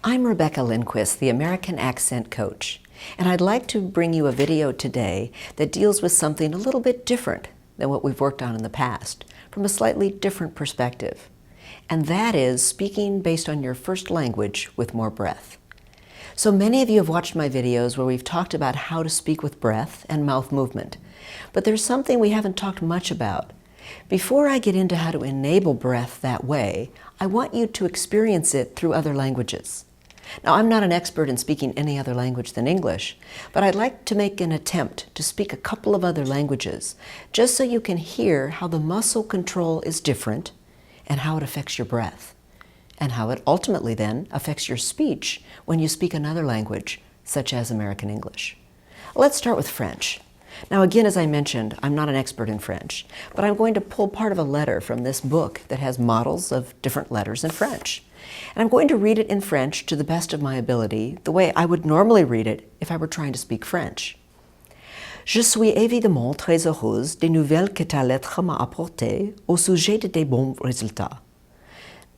I'm Rebecca Lindquist, the American Accent Coach, and I'd like to bring you a video today that deals with something a little bit different than what we've worked on in the past, from a slightly different perspective. And that is speaking based on your first language with more breath. So many of you have watched my videos where we've talked about how to speak with breath and mouth movement, but there's something we haven't talked much about. Before I get into how to enable breath that way, I want you to experience it through other languages. Now, I'm not an expert in speaking any other language than English, but I'd like to make an attempt to speak a couple of other languages, just so you can hear how the muscle control is different and how it affects your breath, and how it ultimately then affects your speech when you speak another language, such as American English. Let's start with French. Now again, as I mentioned, I'm not an expert in French, but I'm going to pull part of a letter from this book that has models of different letters in French. And I'm going to read it in French to the best of my ability, the way I would normally read it if I were trying to speak French. Je suis évidemment très heureuse des nouvelles que ta lettre m'a apportées au sujet de tes bons résultats.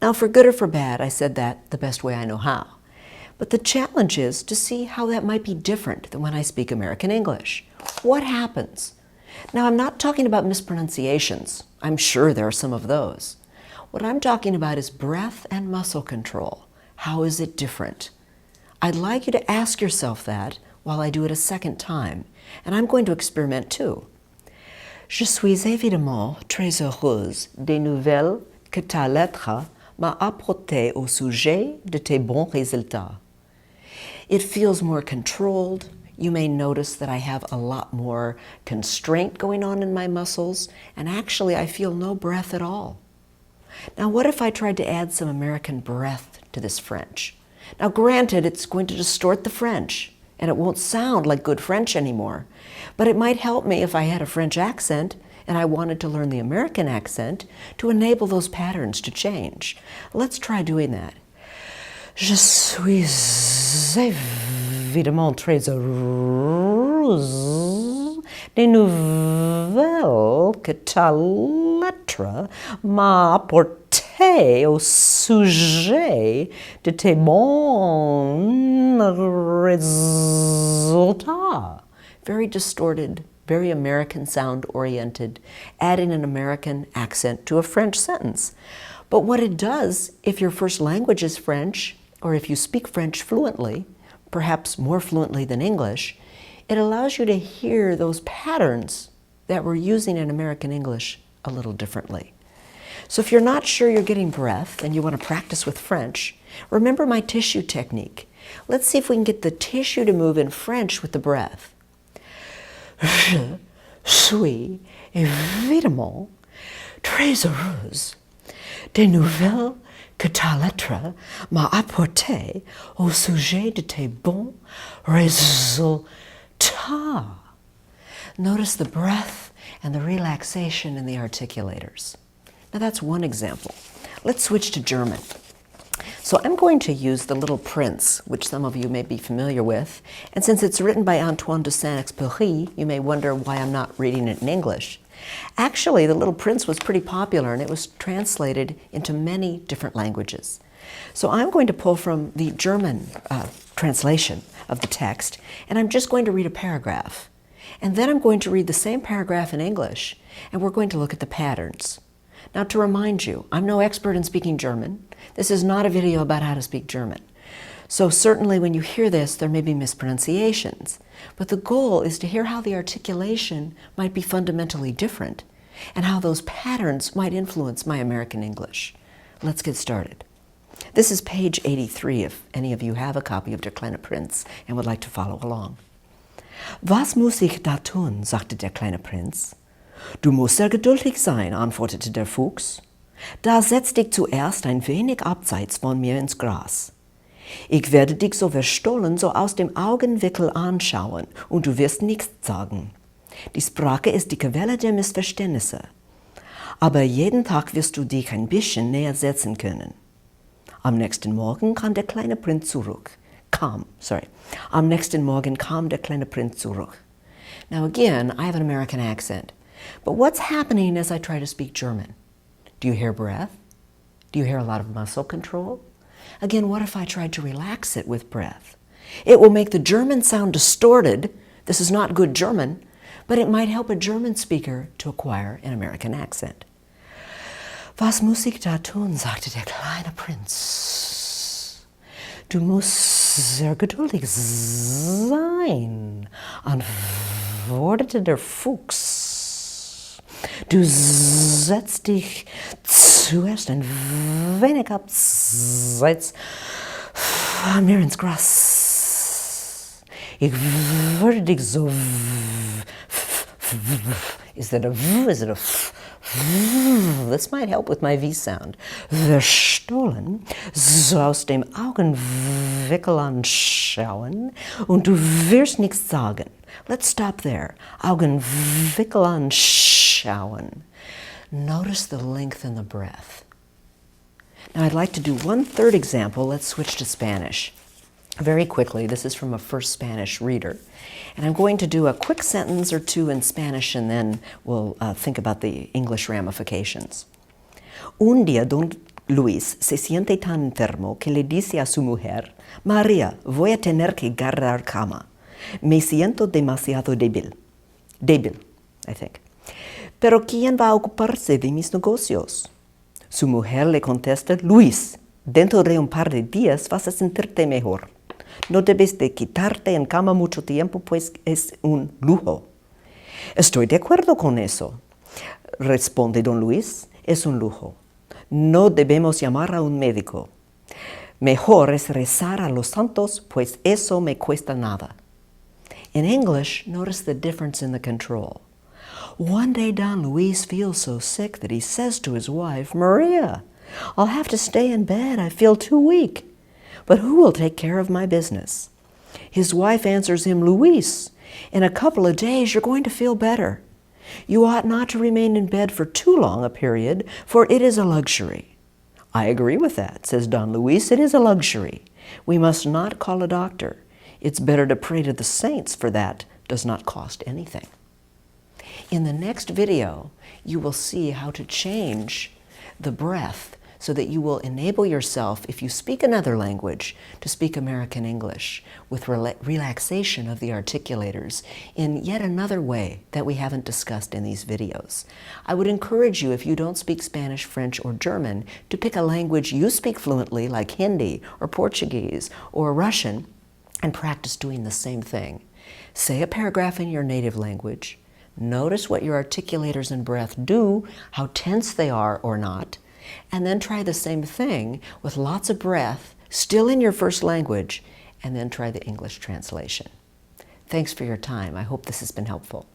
Now, for good or for bad, I said that the best way I know how. But the challenge is to see how that might be different than when I speak American English. What happens? Now, I'm not talking about mispronunciations. I'm sure there are some of those. What I'm talking about is breath and muscle control. How is it different? I'd like you to ask yourself that while I do it a second time, and I'm going to experiment too. Je suis évidemment très heureuse des nouvelles que ta lettre m'a apportées au sujet de tes bons résultats. It feels more controlled. You may notice that I have a lot more constraint going on in my muscles, and actually I feel no breath at all. Now, what if I tried to add some American breath to this French? Now, granted, it's going to distort the French, and it won't sound like good French anymore, but it might help me if I had a French accent and I wanted to learn the American accent to enable those patterns to change. Let's try doing that. Je suis évidemment très heureuse des nouvelles que ta lettre m'a apportées au sujet de tes bons résultats. Very distorted, very American sound-oriented, adding an American accent to a French sentence. But what it does, if your first language is French, or if you speak French fluently, perhaps more fluently than English, it allows you to hear those patterns that we're using in American English a little differently. So if you're not sure you're getting breath and you want to practice with French, remember my tissue technique. Let's see if we can get the tissue to move in French with the breath. Je suis évidemment très heureuse des nouvelles que ta lettre m'a apportées au sujet de tes bons résultats. Notice the breath and the relaxation in the articulators. Now that's one example. Let's switch to German. So I'm going to use The Little Prince, which some of you may be familiar with, and since it's written by Antoine de Saint-Exupéry, you may wonder why I'm not reading it in English. Actually, The Little Prince was pretty popular and it was translated into many different languages. So I'm going to pull from the German translation of the text, and I'm just going to read a paragraph. And then I'm going to read the same paragraph in English, and we're going to look at the patterns. Now, to remind you, I'm no expert in speaking German. This is not a video about how to speak German. So certainly when you hear this, there may be mispronunciations. But the goal is to hear how the articulation might be fundamentally different and how those patterns might influence my American English. Let's get started. This is page 83 if any of you have a copy of Der kleine Prinz and would like to follow along. Was muss ich da tun, sagte der kleine Prinz. Du musst sehr geduldig sein, antwortete der Fuchs. Da setz dich zuerst ein wenig abseits von mir ins Gras. Ich werde dich so verstohlen, so aus dem Augenwinkel anschauen, und du wirst nichts sagen. Die Sprache ist die Quelle der Missverständnisse. Aber jeden Tag wirst du dich ein bisschen näher setzen können. Am nächsten Morgen kam der kleine Prinz zurück. Am nächsten Morgen kam der kleine Prinz zurück. Now again, I have an American accent. But what's happening as I try to speak German? Do you hear breath? Do you hear a lot of muscle control? Again, what if I tried to relax it with breath? It will make the German sound distorted. This is not good German, but it might help a German speaker to acquire an American accent. Was muss ich da tun, sagte der kleine Prinz. Du musst sehr geduldig sein, antwortete der Fuchs. Du setzt dich zuerst ein wenig abseits von mir ins Gras. Ich würde dich so... Is that a V? Is it a F? This might help with my V sound. Verstohlen, so aus dem Augenwinkel anschauen und du wirst nichts sagen. Let's stop there. Augenwinkel anschauen. Notice the length in the breath. Now I'd like to do one third example. Let's switch to Spanish. Very quickly, this is from a first Spanish reader. And I'm going to do a quick sentence or two in Spanish and then we'll think about the English ramifications. Un día don Luis se siente tan enfermo que le dice a su mujer, María, voy a tener que guardar cama. Me siento demasiado débil. Débil, I think. Pero ¿quién va a ocuparse de mis negocios? Su mujer le contesta, Luis, dentro de un par de días vas a sentirte mejor. No debes de quitarte en cama mucho tiempo, pues es un lujo. Estoy de acuerdo con eso, responde don Luis, es un lujo. No debemos llamar a un médico. Mejor es rezar a los santos, pues eso me cuesta nada. In English, notice the difference in the control. One day Don Luis feels so sick that he says to his wife, Maria, I'll have to stay in bed, I feel too weak. But who will take care of my business? His wife answers him, Luis, in a couple of days you're going to feel better. You ought not to remain in bed for too long a period, for it is a luxury. I agree with that, says Don Luis, it is a luxury. We must not call a doctor. It's better to pray to the saints, for that does not cost anything. In the next video, you will see how to change the breath so that you will enable yourself, if you speak another language, to speak American English with relaxation of the articulators in yet another way that we haven't discussed in these videos. I would encourage you, if you don't speak Spanish, French, or German, to pick a language you speak fluently, like Hindi or Portuguese or Russian, and practice doing the same thing. Say a paragraph in your native language. Notice what your articulators and breath do, how tense they are or not, and then try the same thing with lots of breath, still in your first language, and then try the English translation. Thanks for your time. I hope this has been helpful.